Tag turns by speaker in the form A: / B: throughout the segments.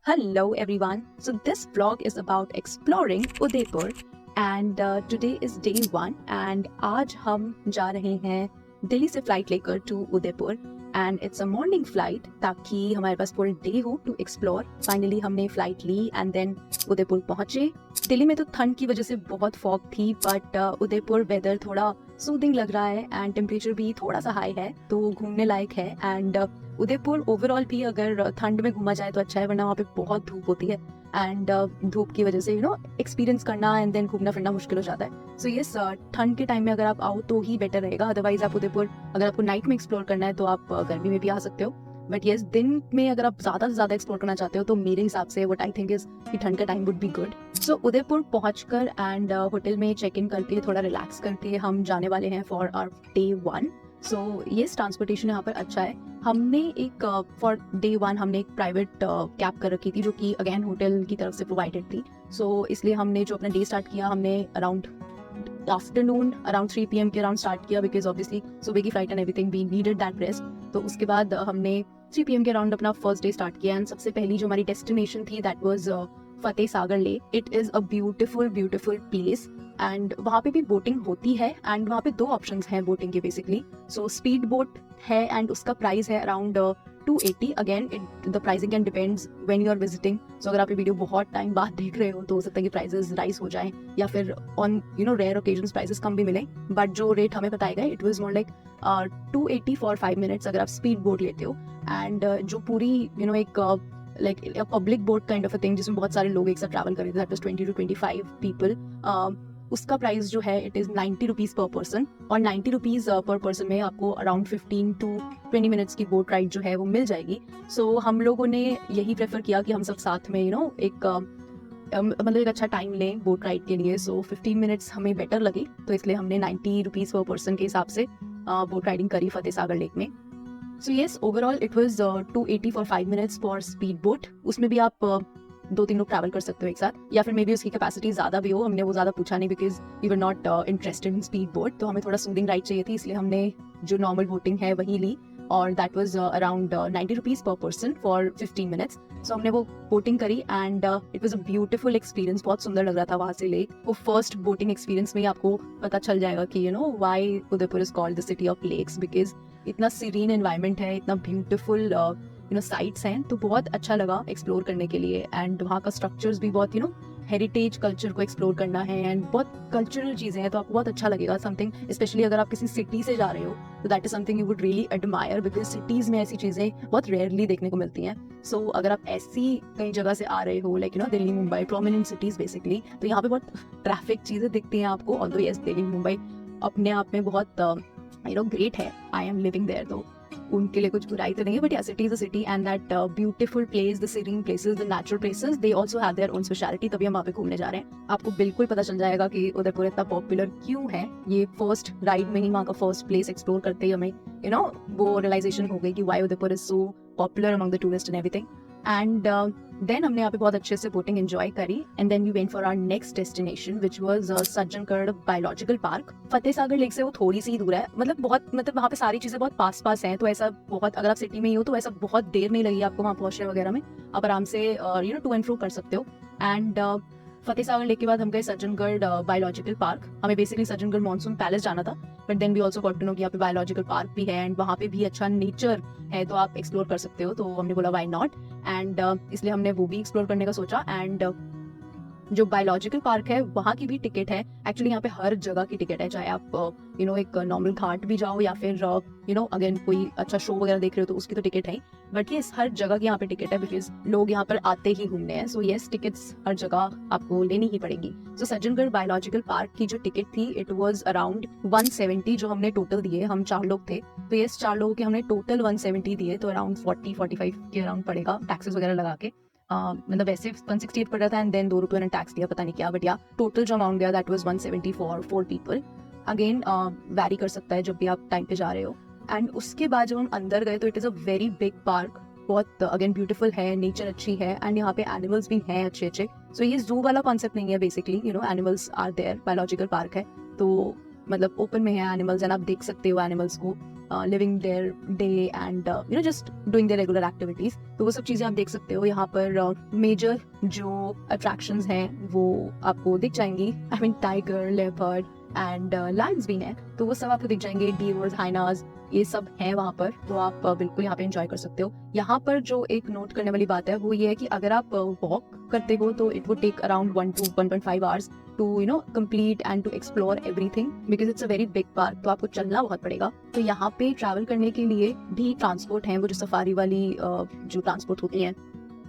A: Hello everyone. So this vlog is about exploring Udaipur and today is day 1 and आज हम जा रहे हैं दिल्ली से फ्लाइट लेकर to Udaipur and it's a morning flight ताकि हमारे पास पूरे डे हो टू एक्सप्लोर। फाइनली हमने फ्लाइट ली एंड देन उदयपुर पहुंचे। दिल्ली में तो ठंड की वजह से बहुत फॉग थी बट उदयपुर वेदर थोड़ा सूदिंग लग रहा है एंड टेम्परेचर भी थोड़ा सा हाई है तो घूमने लायक है। एंड उदयपुर ओवरऑल भी अगर ठंड में घूमा जाए तो अच्छा है, वरना वहाँ पे बहुत धूप होती है एंड धूप की वजह से एक्सपीरियंस करना एंड देन घूमना फिरना मुश्किल हो जाता है। सो यस, ठंड के टाइम में अगर आप आओ तो ही बेटर रहेगा। अदरवाइज आप उदयपुर अगर आपको नाइट में एक्सप्लोर करना है तो आप गर्मी में भी आ सकते हो। बट यस, दिन में अगर आप ज़्यादा से ज़्यादा एक्सप्लोर करना चाहते हो तो मेरे हिसाब से व्हाट आई थिंक इज कि ठंड का time would be good. So Udaipur पहुंचकर एंड होटल में चेक इन करके थोड़ा रिलैक्स करके हम जाने वाले हैं for our day 1। So yes, transportation यहाँ पर अच्छा है। हमने एक फॉर डे 1 हमने एक प्राइवेट कैब कर रखी थी जो कि अगेन होटल की तरफ से प्रोवाइडेड थी। सो इसलिए हमने जो अपना डे स्टार्ट किया हमने अराउंड आफ्टरनून अराउंड 3 PM के अराउंड स्टार्ट किया बिकॉज ऑब्वियसली सुबह की flight and everything we needed that rest. तो उसके बाद हमने 3 PM के अराउंड अपना फर्स्ट डे स्टार्ट किया एंड सबसे पहली जो हमारी डेस्टिनेशन थी that was Fateh Sagar lake. It is a beautiful place and वहाँ पे भी बोटिंग होती है एंड वहाँ पे 2 ऑप्शंस हैं बोटिंग के बेसिकली। सो स्पीड बोट है एंड उसका प्राइस है around 280। Again the pricing can depends when you are visiting. So अगर आप ये वीडियो बहुत टाइम बाद देख रहे हो तो हो सकता है कि प्राइसेस राइज हो जाएं या फिर ऑन रेयर ओकेजन्स प्राइसेस कम भी मिले। बट जो रेट हमें बताया गया it was more like 280 for 5 minutes अगर आप स्पीड बोट लेते हो। एंड जो पूरी एक like public boat kind of a thing जिसमें बहुत सारे लोग एक साथ ट्रैवल कर रहे थे, दैट वाज 20 to 25 पीपल। उसका प्राइस जो है इट इज़ 90 रुपीज़ पर पर्सन और 90 रुपीज़ पर पर्सन में आपको अराउंड 15 to 20 मिनट्स की बोट राइड जो है वो मिल जाएगी। सो हम लोगों ने यही प्रेफर किया कि हम सब साथ में एक एक अच्छा टाइम लें बोट राइड के लिए। सो 15 मिनट्स हमें बेटर लगी तो इसलिए हमने 90 रुपीज़ पर पर्सन के हिसाब से बोट राइडिंग करी फतेह सागर लेक में। So yes, overall it was 280 for 5 minutes for speed boat. उसमें भी आप 2-3 लोग ट्रैवल कर सकते हो एक साथ, या फिर मे बी उसकी कैपेसिटी ज़्यादा भी हो। हमने वो ज़्यादा पूछा नहीं because we were not interested in speed boat, तो हमें थोड़ा सूदिंग राइड चाहिए थी इसलिए हमने जो नॉर्मल बोटिंग है वही ली और दैट वाज अराउंड 90 रुपीज़ पर पर्सन फॉर 15 मिनट्स। सो हमने वो बोटिंग करी and it was a beautiful experience. बहुत सुंदर लग रहा था वहाँ से लेक। वो फर्स्ट बोटिंग एक्सपीरियंस में ही आपको पता चल जाएगा कि why Udaipur is called the city of lakes, because इतना सीरीन एनवायरनमेंट है, इतना ब्यूटीफुल साइट्स हैं, तो बहुत अच्छा लगा एक्सप्लोर करने के लिए। एंड वहाँ का स्ट्रक्चर्स भी बहुत हेरिटेज कल्चर को एक्सप्लोर करना है एंड बहुत कल्चरल चीज़ें हैं तो आपको बहुत अच्छा लगेगा समथिंग। स्पेशली अगर आप किसी सिटी से जा रहे हो तो that is something you would really admire because cities में ऐसी चीज़ें बहुत रेयरली देखने को मिलती हैं। सो अगर आप ऐसी कई जगह से आ रहे हो like Delhi Mumbai prominent cities basically, तो यहाँ पे बहुत ट्रैफिक चीज़ें दिखती हैं आपको। ऑल्दो यस, दिल्ली मुंबई अपने आप में बहुत ग्रेट है, आई एम लिविंग देयर, तो उनके लिए कुछ बुराई तो नहीं है। But yeah city is a city and that beautiful place, the serene places, the natural places, they also have their own speciality. तभी हम वहाँ पे घूमने जा रहे हैं। आपको बिल्कुल पता चल जाएगा कि उदयपुर इतना पॉपुलर क्यों है। ये फर्स्ट राइड में ही वहाँ का फर्स्ट प्लेस एक्सप्लोर करते ही हमें वो रियलाइजेशन हो गई कि why Udaipur is so popular among the tourist and everything. And then हमने यहाँ पे बहुत अच्छे से बोटिंग एंजॉय करी and then we went for our next destination which was Sajjangarh biological park. Fateh Sagar lake से वो थोड़ी सी दूर है, मतलब वहाँ पे सारी चीजें बहुत पास हैं, तो ऐसा बहुत अगर आप सिटी में ही हो तो ऐसा बहुत देर नहीं लगी आपको वहाँ पहुंचने वगैरह में। आप आराम से टू एंड फ्रो कर सकते हो। एंड फतेह सागर लेक के बाद हम गए सज्जनगढ़ बायोलॉजिकल पार्क। हमें बेसिकली सज्जनगढ़ मानसून पैलेस जाना था but then we also got to know कि यहाँ पे बायोलॉजिकल पार्क भी है एंड वहाँ पे भी अच्छा नेचर है तो आप एक्सप्लोर कर सकते हो। तो हमने बोला वाई नॉट, एंड इसलिए हमने वो भी एक्सप्लोर करने का सोचा। एंड जो बायोलॉजिकल पार्क है वहाँ की भी टिकट है। एक्चुअली यहाँ पे हर जगह की टिकट है, चाहे आप एक नॉर्मल घाट भी जाओ या फिर अगेन कोई अच्छा शो वगैरह देख रहे हो तो उसकी तो टिकट है ही। बट ये हर जगह की यहाँ पे टिकट है बिकॉज लोग यहाँ पर आते ही घूमने हैं। सो येस, टिकट्स हर जगह आपको लेनी ही पड़ेगी। सो सज्जनगढ़ बायोलॉजिकल पार्क की जो टिकट थी इट वाज अराउंड 170 जो हमने टोटल दिए। हम 4 लोग थे तो येस 4 लोगों के हमने टोटल 170 दिए, तो अराउंड 40-45 के अराउंड पड़ेगा टैक्सेस वगैरह लगा के। मतलब वैसे 168 पड़ रहा था एंड देन 2 रुपये टैक्स दिया, पता नहीं क्या, बट या टोटल जो अमाउंट दिया that was 170 for 4 people. Again vary कर सकता है जब भी आप टाइम पे जा रहे हो। एंड उसके बाद जब हम अंदर गए तो it is a very big park, बहुत अगेन ब्यूटीफुल है, नेचर अच्छी है एंड यहाँ पे एनिमल्स भी हैं अच्छे। सो ये जू वाला कॉन्सेप्ट नहीं है basically, animals are there. Biological park है तो मतलब ओपन में है एनिमल्स एंड आप देख सकते हो एनिमल्स को। Living their day and just doing there regular activities. तो वो सब चीज़ें आप देख सकते हो। यहाँ पर मेजर जो अट्रैक्शंस हैं वो आपको दिख जाएंगी। I mean tiger, leopard and Lions भी हैं, तो वो सब आपको दिख जाएंगे। डीवर्स, हाइनास, ये सब है वहाँ पर, तो आप बिल्कुल यहाँ पे एंजॉय कर सकते हो। यहाँ पर जो एक नोट करने वाली बात है वो ये है कि अगर आप वॉक करते हो तो it would take around 1 to 1.5 hours to complete and to explore everything because it's a very big park. तो आपको चलना बहुत पड़ेगा। तो यहाँ पे ट्रैवल करने के लिए भी ट्रांसपोर्ट है, वो जो सफारी वाली जो ट्रांसपोर्ट होती है,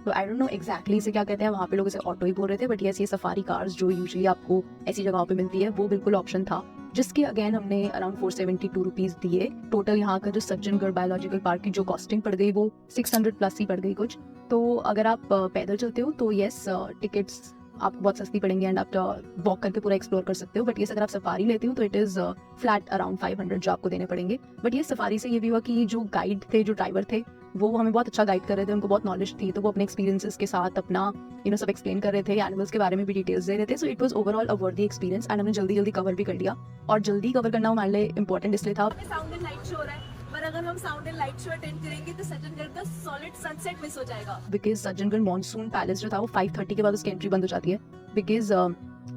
A: तो आई डोंट नो एग्जैक्टली इसे क्या कहते हैं, वहाँ पे लोग इसे ऑटो ही बोल रहे थे, बट ये सफारी कार्स जो यूजुअली आपको ऐसी जगहों पे मिलती है वो बिल्कुल ऑप्शन था, जिसके अगेन हमने अराउंड 472 रुपीज दिए। टोटल यहाँ का जो सज्जनगढ़ बायोलॉजिकल पार्क की जो कॉस्टिंग पड़ गई वो 600 प्लस ही पड़ गई कुछ। तो अगर आप पैदल चलते हो तो येस टिकट्स आपको बहुत सस्ती पड़ेंगे एंड आप वॉक करके पूरा एक्सप्लोर कर सकते हो। बट ये अगर आप सफारी लेते हो तो इट इज़ फ्लैट अराउंड 500 जो आपको देने पड़ेंगे। बट ये सफारी से ये भी हुआ कि जो गाइड थे, जो ड्राइवर थे, वो हमें बहुत अच्छा गाइड कर रहे थे, उनको बहुत नॉलेज थी, तो वो अपने एक्सपीरियंसेस के साथ अपना सब एक्सप्लेन कर रहे थे, एनिमल्स के बारे में भी डिटेल्स दे रहे थे। सो इट वाज ओवरऑल अ वर्दी एक्सपीरियंस एंड हमने जल्दी जल्दी कवर भी कर लिया। और जल्दी कवर करना हमारे लिए इंपॉर्टेंट इसलिए था,
B: साउंड एंड लाइट शो हो रहा है, पर अगर हम sound and light show attend करेंगे तो सज्जनगढ़ का सॉलिड सनसेट मिस हो जाएगा।
A: बिकॉज सज्जनगढ़ मॉनसून पैलेस जो था वो 5:30 के बाद उसकी एंट्री बंद हो जाती है, बिकॉज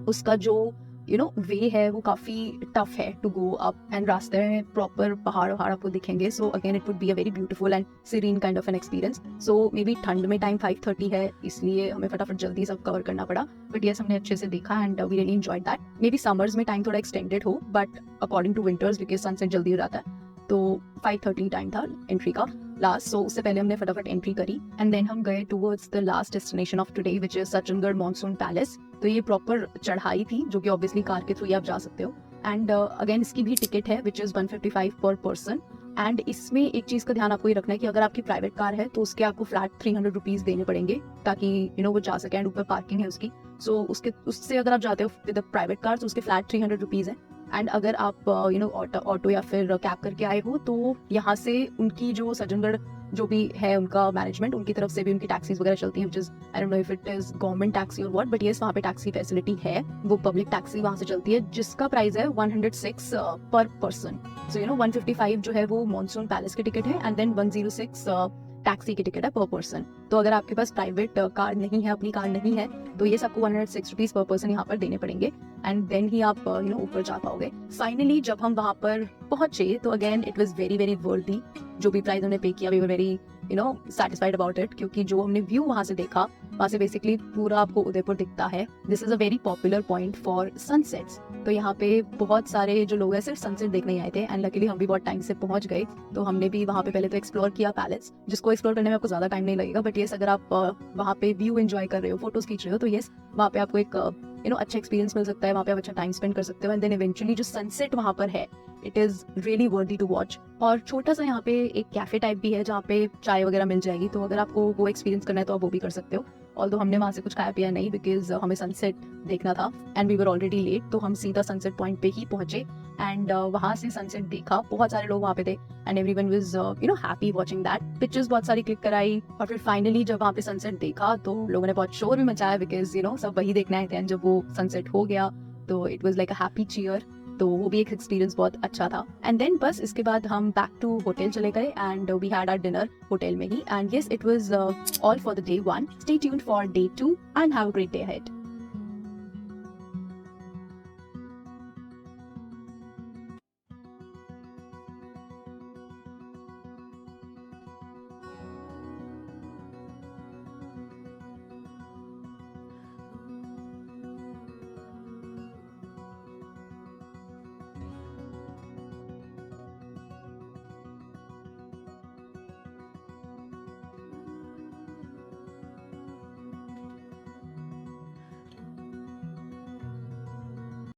A: उसका जो वे है वो काफी टफ है टू गो अप एंड रास्ते में प्रॉपर पहाड़ आपको दिखेंगे। So again it would be a very beautiful and serine kind of an experience. So may be ठंड में टाइम 5:30 है, इसलिए हमें फटाफट जल्दी सब कवर करना पड़ा, बट यस हमने अच्छे से देखा and we really enjoyed that. Maybe summers में टाइम थोड़ा एक्सटेंडेड हो, but according to winters because sunset जल्दी हो जाता है, तो 5:30 टाइम था एंट्री का लास्ट। सो उससे पहले हमने फटाफट एंट्री करी एंड देन हम गए towards the last destination of today which is Sajjangarh monsoon palace. तो ये प्रॉपर चढ़ाई थी जो कि ऑब्वियसली कार के थ्रू ही आप जा सकते हो एंड अगेन इसकी भी टिकट है विच इज 155 पर पर्सन। एंड इसमें एक चीज का ध्यान आपको ये रखना है कि अगर आपकी प्राइवेट कार है तो उसके आपको फ्लैट 300 रुपीज देने पड़ेंगे ताकि वो जा सके एंड ऊपर पार्किंग है उसकी। सो उससे अगर आप जाते हो विद प्राइवेट कार तो उसके फ्लैट 300 रुपीज है। एंड अगर आप ऑटो या फिर कैब करके आए हो तो यहाँ से उनकी जो सज्जनगढ़ जो भी है उनका मैनेजमेंट, उनकी तरफ से भी उनकी टैक्सीज वगैरह चलती हैं, which is I don't know if it is government taxi और व्हाट, बट यस वहाँ पे टैक्सी फैसिलिटी है, वो पब्लिक टैक्सी वहाँ से चलती है जिसका प्राइस है 106 पर पर्सन। सो 155 जो है वो मॉनसून पैलेस की टिकट है एंड देन 106 टैक्सी की टिकट है पर पर्सन। तो अगर आपके पास प्राइवेट कार नहीं है, अपनी कार नहीं है, तो ये सबको 106 रुपीज पर पर्सन यहाँ पर देने पड़ेंगे एंड देन ही आप ऊपर जा पाओगे। फाइनली जब हम वहाँ पर पहुंचे तो again it was very very worthy. जो भी प्राइस हमने पे किया we were very satisfied about it, क्योंकि जो हमने व्यू वहाँ से देखा, वहाँ से बेसिकली पूरा आपको उदयपुर दिखता है। This is a very popular point for sunsets. तो यहाँ पे बहुत सारे जो लोग हैं सिर्फ सनसेट देखने ही आए थे एंड लकीली हम भी बहुत टाइम से पहुंच गए। तो हमने भी वहाँ पे पहले तो एक्सप्लोर किया पैलेस, जिसको एक्सप्लोर करने में आपको ज्यादा टाइम नहीं लगेगा, बट येस अगर आप वहाँ पे व्यू एंजॉय कर रहे हो, फोटोज खींच रहे हो, तो येस वहाँ पे आपको एक अच्छा एक्सपीरियंस मिल सकता है, वहाँ पे आप अच्छा टाइम स्पेंड कर सकते हो एंड देन इवेंचुअली जो सनसेट वहाँ पर है it is really worthy to watch. और छोटा सा यहाँ पे एक कैफे टाइप भी है जहाँ पे चाय वगैरह मिल जाएगी, तो अगर आपको वो एक्सपीरियंस करना है तो आप वो भी कर सकते हो। ऑल्दो हमने वहाँ से कुछ खाया पिया नहीं बिकॉज हमें सनसेट देखना था and we were already late, तो हम सीधा सनसेट पॉइंट पे ही पहुंचे एंड वहाँ से सनसेट देखा। बहुत सारे लोग वहाँ पे थे and everyone was happy watching that. Pictures बहुत सारी क्लिक कराई और फिर फाइनली जब वहाँ पे सनसेट देखा तो लोगों ने बहुत शोर भी मचाया बिकॉज सब वही देखने आए थे एंड जब वो सनसेट हो गया तो it was like a happy cheer. तो वो भी एक एक्सपीरियंस बहुत अच्छा था एंड देन बस इसके बाद हम बैक टू होटल चले गए and we had our dinner hotel में ही and yes it was all for the day 1। Stay tuned for day 2 and have a great day ahead.